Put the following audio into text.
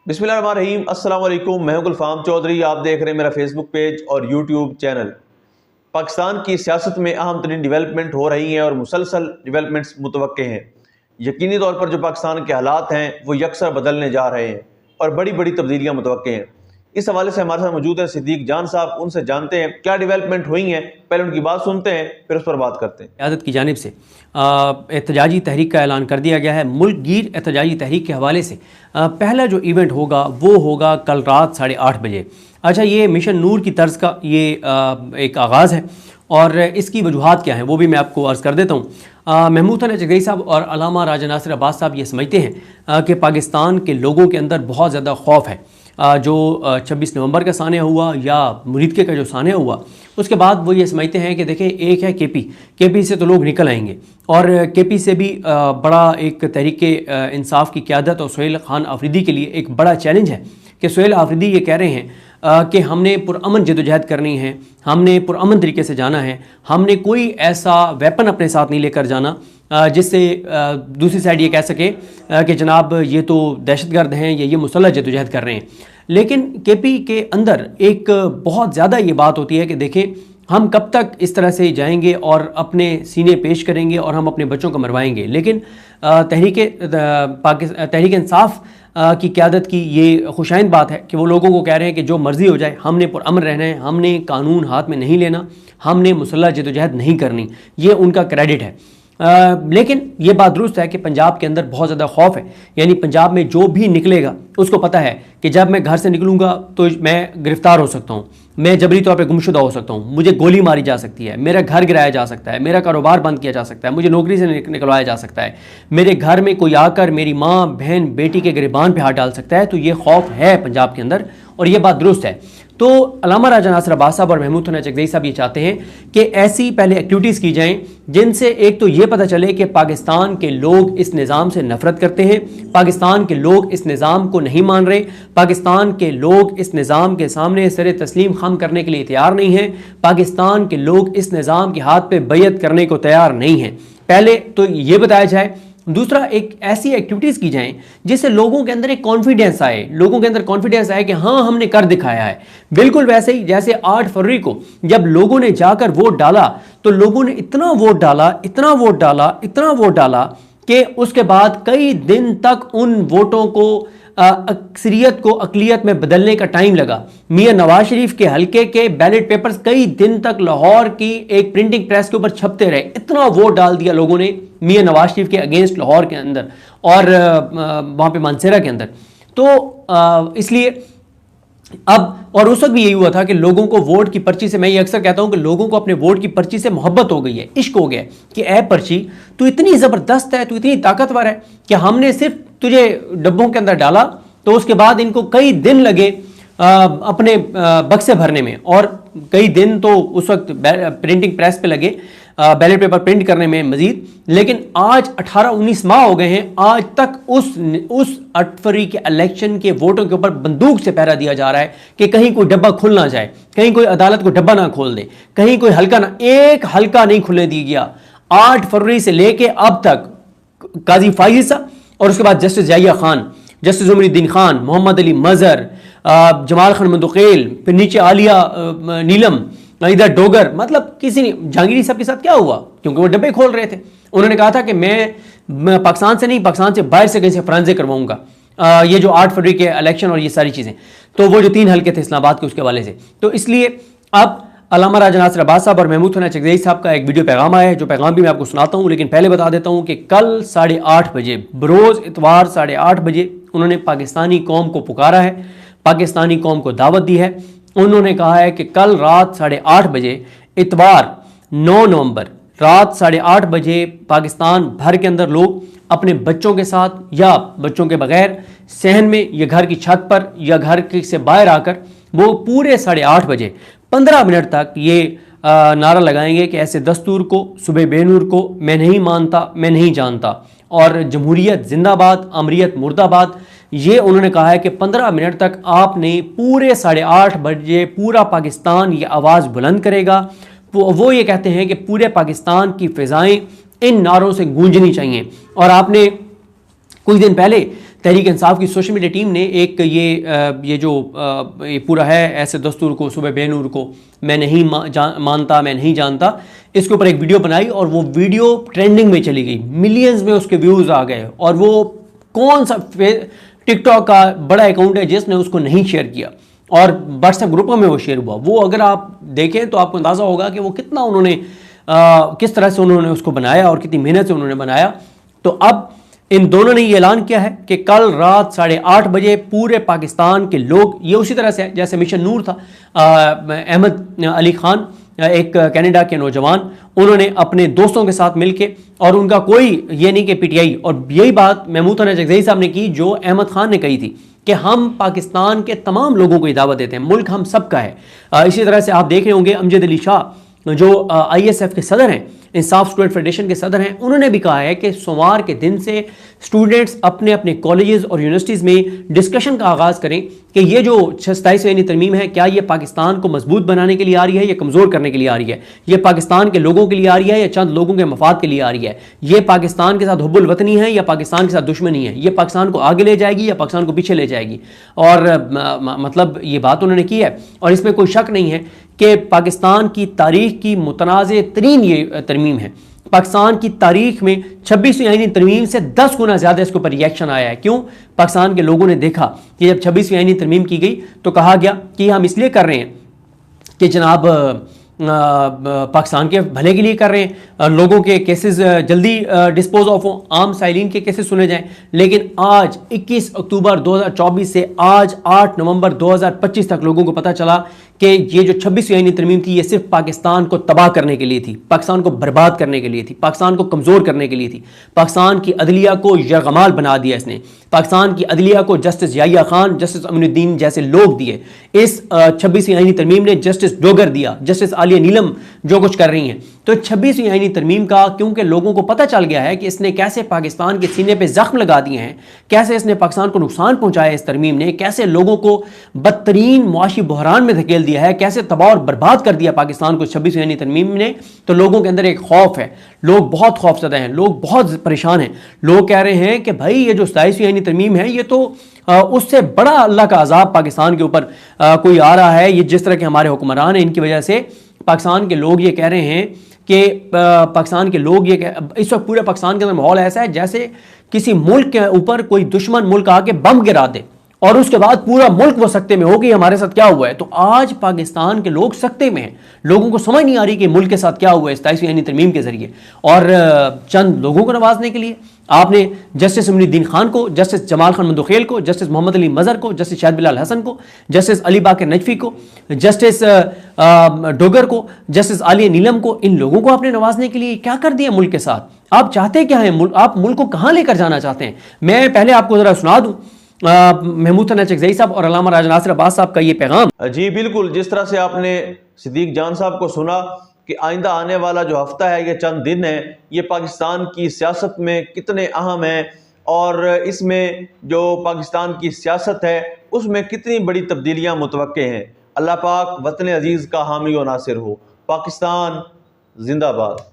बिस्मिल्लाहिर्रहमानिर्रहीम, अस्सलाम वालेकुम। मैं हूं गुलफाम चौधरी। आप देख रहे हैं मेरा फेसबुक पेज और यूट्यूब चैनल। पाकिस्तान की सियासत में अहम तरीन डेवलपमेंट हो रही हैं और मुसलसल डेवलपमेंट्स मुतवक्के हैं। यकीनी तौर पर जो पाकिस्तान के हालात हैं वो यकसर बदलने जा रहे हैं और बड़ी बड़ी तब्दीलियाँ मुतवक्के हैं। इस हवाले से हमारे साथ मौजूद हैं सिद्दीक जान साहब। उनसे जानते हैं क्या डेवलपमेंट हुई हैं, पहले उनकी बात सुनते हैं फिर उस पर बात करते हैं। क़यादत की जानिब से एहतजाजी तहरीक का ऐलान कर दिया गया है। मुल्क गिर एहतजाजी तहरीक के हवाले से पहला जो इवेंट होगा वो होगा कल रात 8:30 बजे। अच्छा, ये मिशन नूर की तर्ज का ये एक आगाज़ है और इसकी वजूहात क्या हैं वो भी मैं आपको अर्ज़ कर देता हूँ। महमूद हसन चगई साहब और अल्लामा राजा नासिर अब्बास साहब ये समझते हैं कि पाकिस्तान के लोगों के अंदर बहुत ज़्यादा खौफ है। जो 26 नवंबर का सानिया हुआ या मुरीदके का जो सानिया हुआ उसके बाद वो ये समझते हैं कि देखें, एक है केपी से तो लोग निकल आएंगे और केपी से भी बड़ा एक तहरीक इंसाफ की क़यादत और सुहेल खान आफरीदी के लिए एक बड़ा चैलेंज है कि सुहेल आफरीदी ये कह रहे हैं कि हमने पुरअमन जदोजहद करनी है, हमने पुरअमन तरीके से जाना है, हमने कोई ऐसा वेपन अपने साथ नहीं लेकर जाना जिससे दूसरी साइड ये कह सके कि जनाब ये तो दहशतगर्द हैं या ये मुसल्लह जदोजहद कर रहे हैं। लेकिन केपी के अंदर एक बहुत ज़्यादा ये बात होती है कि देखें, हम कब तक इस तरह से जाएंगे और अपने सीने पेश करेंगे और हम अपने बच्चों को मरवाएंगे। लेकिन तहरीक इंसाफ की क़यादत की ये खुशाइंद बात है कि वो लोगों को कह रहे हैं कि जो मर्ज़ी हो जाए, हमने पुरअमन रहना है, हमने कानून हाथ में नहीं लेना, हमने मुसल्लह जदोजहद नहीं करनी। ये उनका क्रेडिट है। लेकिन ये बात दुरुस्त है कि पंजाब के अंदर बहुत ज़्यादा खौफ है। यानी पंजाब में जो भी निकलेगा उसको पता है कि जब मैं घर से निकलूँगा तो मैं गिरफ़्तार हो सकता हूँ, मैं जबरी तौर पे गुमशुदा हो सकता हूँ, मुझे गोली मारी जा सकती है, मेरा घर गिराया जा सकता है, मेरा कारोबार बंद किया जा सकता है, मुझे नौकरी से निकलवाया जा सकता है, मेरे घर में कोई आकर मेरी माँ बहन बेटी के गिरबान पे हाथ डाल सकता है। तो ये खौफ है पंजाब के अंदर और ये बात दुरुस्त है। तो अल्लामा राजा नासिर अब्बास साहब और महमूद हसन चगई साहब ये चाहते हैं कि ऐसी पहले एक्टिविटीज़ की जाएं जिनसे एक तो ये पता चले कि पाकिस्तान के लोग इस निज़ाम से नफ़रत करते हैं, पाकिस्तान के लोग इस निज़ाम को नहीं मान रहे, पाकिस्तान के लोग इस निज़ाम के सामने सर तस्लीम खम करने के लिए तैयार नहीं हैं, पाकिस्तान के लोग इस निज़ाम के हाथ पे बैयत करने को तैयार नहीं हैं। पहले तो ये बताया जाए। दूसरा, एक ऐसी एक्टिविटीज़ की जाएं जिससे लोगों के अंदर एक कॉन्फिडेंस आए, लोगों के अंदर कॉन्फिडेंस आए कि हाँ हमने कर दिखाया है। बिल्कुल वैसे ही जैसे 8 फरवरी को जब लोगों ने जाकर वोट डाला तो लोगों ने इतना वोट डाला, इतना वोट डाला, इतना वोट डाला कि उसके बाद कई दिन तक उन वोटों को अक्सरियत को अकलियत में बदलने का टाइम लगा। मियां नवाज शरीफ के हल्के के बैलेट पेपर्स कई दिन तक लाहौर की एक प्रिंटिंग प्रेस के ऊपर छपते रहे। इतना वोट डाल दिया लोगों ने मियां नवाज शरीफ के अगेंस्ट लाहौर के अंदर और वहाँ पे मानसेरा के अंदर। तो इसलिए अब और उस वक्त भी यही हुआ था कि लोगों को वोट की पर्ची से, मैं ये अक्सर कहता हूं कि लोगों को अपने वोट की पर्ची से मोहब्बत हो गई है, इश्क हो गया कि ए पर्ची तू इतनी ज़बरदस्त है, तू इतनी ताकतवर है कि हमने सिर्फ तुझे डब्बों के अंदर डाला तो उसके बाद इनको कई दिन लगे अपने बक्से भरने में और कई दिन तो उस वक्त प्रिंटिंग प्रेस पे लगे बैलेट पेपर प्रिंट करने में मजीद। लेकिन आज 18-19 माह हो गए हैं, आज तक उस 8 फरवरी के इलेक्शन के वोटों के ऊपर बंदूक से पहरा दिया जा रहा है कि कहीं कोई डब्बा खुल ना जाए, कहीं कोई अदालत को डब्बा ना खोल दे, कहीं कोई हल्का ना, एक हल्का नहीं खुलने दिया गया। 8 फरवरी से लेके अब तक काजी फाइज साहब और उसके बाद जस्टिस जाहिया खान, जस्टिस उमरुद्दीन खान, मोहम्मद अली मजहर, जमाल खान मंदुकेल, फिर नीचे आलिया नीलम, इधर डोगर, मतलब किसी ने, जहांगीरी साहब के साथ क्या हुआ? क्योंकि वो डब्बे खोल रहे थे। उन्होंने कहा था कि मैं पाकिस्तान से नहीं, पाकिस्तान से बाहर से कहीं से फ्रांसे करवाऊंगा ये जो 8 फरवरी के इलेक्शन और ये सारी चीज़ें। तो वो जो 3 हल्के थे इस्लामाबाद के उसके हवाले से। तो इसलिए अब अल्लामा राजा नासिर अब्बास साहब और महमूद हसन चगई साहब का एक वीडियो पैगाम आया है, जो पैगाम भी मैं आपको सुनाता हूँ। लेकिन पहले बता देता हूँ कि कल 8:30 बजे, बरोज़ इतवार 8:30 बजे उन्होंने पाकिस्तानी कौम को पुकारा है, पाकिस्तानी कौम को दावत दी है। उन्होंने कहा है कि कल रात 8:30 बजे इतवार 9 नवंबर रात 8:30 बजे पाकिस्तान भर के अंदर लोग अपने बच्चों के साथ या बच्चों के बगैर सहन में या घर की छत पर या घर से बाहर आकर वो पूरे 8:30 बजे 15 मिनट तक ये नारा लगाएंगे कि ऐसे दस्तूर को, सुबह बेनूर को मैं नहीं मानता, मैं नहीं जानता और जमहूरियत जिंदाबाद, अमरीत मुर्दाबाद। ये उन्होंने कहा है कि 15 मिनट तक आपने पूरे 8:30 बजे पूरा पाकिस्तान ये आवाज़ बुलंद करेगा। वो ये कहते हैं कि पूरे पाकिस्तान की फ़िज़ाएँ इन नारों से गूंजनी चाहिए। और आपने कुछ दिन पहले तहरीक इंसाफ की सोशल मीडिया टीम ने एक ये पूरा है ऐसे दस्तूर को सुबह बेनूर को मैं नहीं मानता, मैं नहीं जानता, इसके ऊपर एक वीडियो बनाई और वो वीडियो ट्रेंडिंग में चली गई, मिलियंस में उसके व्यूज़ आ गए। और वो कौन सा टिकटॉक का बड़ा अकाउंट है जिसने उसको नहीं शेयर किया, और व्हाट्सएप ग्रुपों में वो शेयर हुआ। वो अगर आप देखें तो आपको अंदाज़ा होगा कि वो कितना उन्होंने किस तरह से उन्होंने उसको बनाया और कितनी मेहनत से उन्होंने बनाया। तो अब इन दोनों ने ये ऐलान किया है कि कल रात 8:30 बजे पूरे पाकिस्तान के लोग, ये उसी तरह से जैसे मिशन नूर था, अहमद अली खान एक कनाडा के नौजवान, उन्होंने अपने दोस्तों के साथ मिलके, और उनका कोई ये नहीं कि पीटीआई, और यही बात महमूद हसन जगज़ई साहब ने की जो अहमद खान ने कही थी कि हम पाकिस्तान के तमाम लोगों को दावत देते हैं, मुल्क हम सब का है। इसी तरह से आप देख रहे होंगे अमजद अली शाह जो ISF के सदर हैं, इंसाफ स्टूडेंट फेडरेशन के सदर हैं, उन्होंने भी कहा है कि सोमवार के दिन से स्टूडेंट्स अपने अपने कॉलेजेस और यूनिवर्सिटीज़ में डिस्कशन का आगाज़ करें कि ये जो 27वीं तरमीम है, क्या ये पाकिस्तान को मजबूत बनाने के लिए आ रही है या कमज़ोर करने के लिए आ रही है, ये पाकिस्तान के लोगों के लिए आ रही है या चंद लोगों के मफाद के लिए आ रही है, ये पाकिस्तान के साथ हुब्बुल वतनी है या पाकिस्तान के साथ दुश्मनी है, ये पाकिस्तान को आगे ले जाएगी या पाकिस्तान को पीछे ले जाएगी। और मतलब ये बात उन्होंने की है, और इसमें कोई शक नहीं है कि पाकिस्तान की तारीख की मुतनाज़ तरीन ये तरमीम है। पाकिस्तान की तारीख में 26वीं आईनी तरमीम से 10 गुना ज़्यादा इसके ऊपर रिएक्शन आया है। क्यों? पाकिस्तान के लोगों ने देखा कि जब 26वीं आईनी तरमीम की गई तो कहा गया कि हम इसलिए कर रहे हैं कि जनाब पाकिस्तान के भले के लिए कर रहे हैं, लोगों के केसेस जल्दी डिस्पोज ऑफ हो, आम साइलिन के केसेस सुने जाएं। लेकिन आज 21 अक्टूबर 2024 से आज 8 नवंबर 2025 तक लोगों को पता चला कि ये जो 26वीं आईनी तरमीम थी ये सिर्फ पाकिस्तान को तबाह करने के लिए थी, पाकिस्तान को बर्बाद करने के लिए थी, पाकिस्तान को कमज़ोर करने के लिए थी। पाकिस्तान की अदलिया को यरगमाल बना दिया इसने, पाकिस्तान की अदलिया को जस्टिस याहिया खान, जस्टिस अमीनुद्दीन जैसे लोग दिए। इस 26वीं आईनी तरमीम ने जस्टिस डोगर दिया, जस्टिस आलिया नीलम जो कुछ कर रही हैं। तो 26वीं आईनी तरमीम का क्योंकि लोगों को पता चल गया है कि इसने कैसे पाकिस्तान के सीने पे जख्म लगा दिए हैं, कैसे इसने पाकिस्तान को नुकसान पहुंचाया, इस तरमीम ने कैसे लोगों को बदतरीन मुआशी बहरान में धकेल दिया है, कैसे तबाह और बर्बाद कर दिया पाकिस्तान को 26वीं आईनी तरमीम ने। तो लोगों के अंदर एक खौफ है, लोग बहुत खौफजदा हैं, लोग बहुत परेशान हैं। लोग कह रहे हैं कि भाई ये जो 27वीं आईनी तरमीम है ये तो उससे बड़ा अल्लाह का अजाब पाकिस्तान के ऊपर कोई आ रहा है। ये जिस तरह के हमारे हुक्मरान हैं इनकी वजह से पाकिस्तान के लोग ये कह रहे हैं कि पाकिस्तान के लोग ये इस वक्त पूरे पाकिस्तान के अंदर माहौल ऐसा है जैसे किसी मुल्क के ऊपर कोई दुश्मन मुल्क आके बम गिरा दे और उसके बाद पूरा मुल्क वो सकते में हो कि हमारे साथ क्या हुआ है। तो आज पाकिस्तान के लोग सकते में हैं, लोगों को समझ नहीं आ रही कि मुल्क के साथ क्या हुआ है 27वीं आईनी तरमीम के जरिए। और चंद लोगों को नवाजने के लिए आपने जस्टिस अमीनुद्दीन खान को, जस्टिस जमाल खान मंदोखेल को, जस्टिस मोहम्मद अली मजहर को, जस्टिस शाहिद बिलाल हसन को, जस्टिस अली बाकर नजफी को, जस्टिस डोगर को, जस्टिस आलिया नीलम को, इन लोगों को आपने नवाजने के लिए क्या कर दिया मुल्क के साथ? आप चाहते क्या हैं? आप मुल्क को कहाँ लेकर जाना चाहते हैं? मैं पहले आपको जरा सुना दूं महमूद हसन जगज़ई साहब और अल्लामा राजा नासिर अब्बास साहब का ये पैगाम। जी बिल्कुल, जिस तरह से आपने सिद्दीक जान साहब को सुना कि आइंदा आने वाला जो हफ्ता है, ये चंद दिन है, ये पाकिस्तान की सियासत में कितने अहम है और इसमें जो पाकिस्तान की सियासत है उसमें कितनी बड़ी तब्दीलियां मुतवक्के हैं। अल्लाह पाक वतन अजीज़ का हामी व नासिर हो। पाकिस्तान जिंदाबाद।